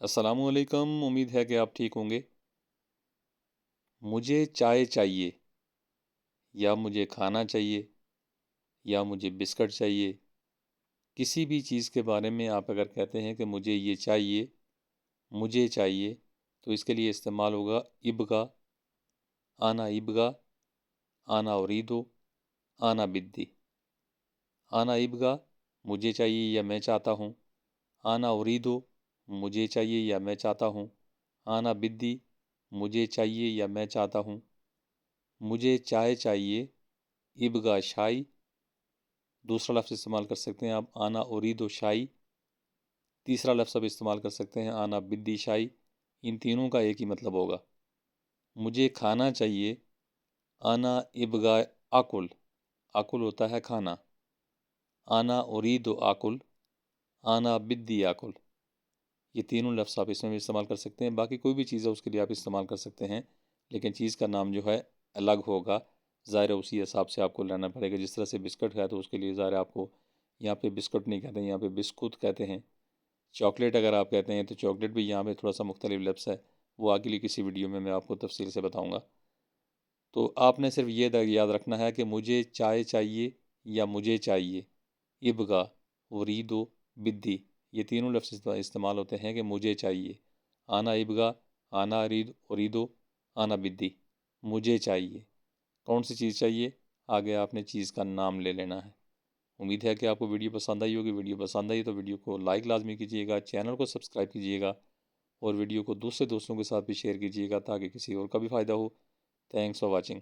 السلام علیکم، امید ہے کہ آپ ٹھیک ہوں گے۔ مجھے چائے چاہیے، یا مجھے کھانا چاہیے، یا مجھے بسکٹ چاہیے۔ کسی بھی چیز کے بارے میں آپ اگر کہتے ہیں کہ مجھے یہ چاہیے، مجھے چاہیے، تو اس کے لیے استعمال ہوگا ابگا، آنا ابگا، آنا اوریدو، آنا بدی۔ آنا ابگا مجھے چاہیے یا میں چاہتا ہوں، آنا اوریدو مجھے چاہیے یا میں چاہتا ہوں، آنا بدی مجھے چاہیے یا میں چاہتا ہوں۔ مجھے چائے چاہیے، ابگا شائی۔ دوسرا لفظ استعمال کر سکتے ہیں آپ آنا اوریدو شائی۔ تیسرا لفظ اب استعمال کر سکتے ہیں آنا بدی شائی۔ ان تینوں کا ایک ہی مطلب ہوگا۔ مجھے کھانا چاہیے، آنا ابگا آکل۔ آکل ہوتا ہے کھانا۔ آنا اوریدو آکل، آنا بدی آکل۔ یہ تینوں لفظ آپ اس میں بھی استعمال کر سکتے ہیں۔ باقی کوئی بھی چیز ہے اس کے لیے آپ استعمال کر سکتے ہیں، لیکن چیز کا نام جو ہے الگ ہوگا۔ ظاہر ہے اسی حساب سے آپ کو لینا پڑے گا۔ جس طرح سے بسکٹ ہے تو اس کے لیے ظاہر ہے آپ کو یہاں پہ بسکٹ نہیں کہتے ہیں، یہاں پہ بسکٹ کہتے ہیں۔ چاکلیٹ اگر آپ کہتے ہیں تو چاکلیٹ بھی یہاں پہ تھوڑا سا مختلف لفظ ہے، وہ آگے لی کسی ویڈیو میں آپ کو تفصیل سے بتاؤں گا۔ تو آپ نے صرف یہ یاد رکھنا ہے کہ مجھے چائے چاہیے یا مجھے چاہیے، ابگا، اوریدو، بدی، یہ تینوں لفظ استعمال ہوتے ہیں کہ مجھے چاہیے۔ آنا ابگا، آنا اوریدو، آنا بدی، مجھے چاہیے۔ کون سی چیز چاہیے؟ آگے آپ نے چیز کا نام لے لینا ہے۔ امید ہے کہ آپ کو ویڈیو پسند آئی ہوگی۔ ویڈیو پسند آئی تو ویڈیو کو لائک لازمی کیجیے گا، چینل کو سبسکرائب کیجیے گا، اور ویڈیو کو دوسرے دوستوں کے ساتھ بھی شیئر کیجیے گا تاکہ کسی اور کا بھی فائدہ ہو۔ Thanks for watching.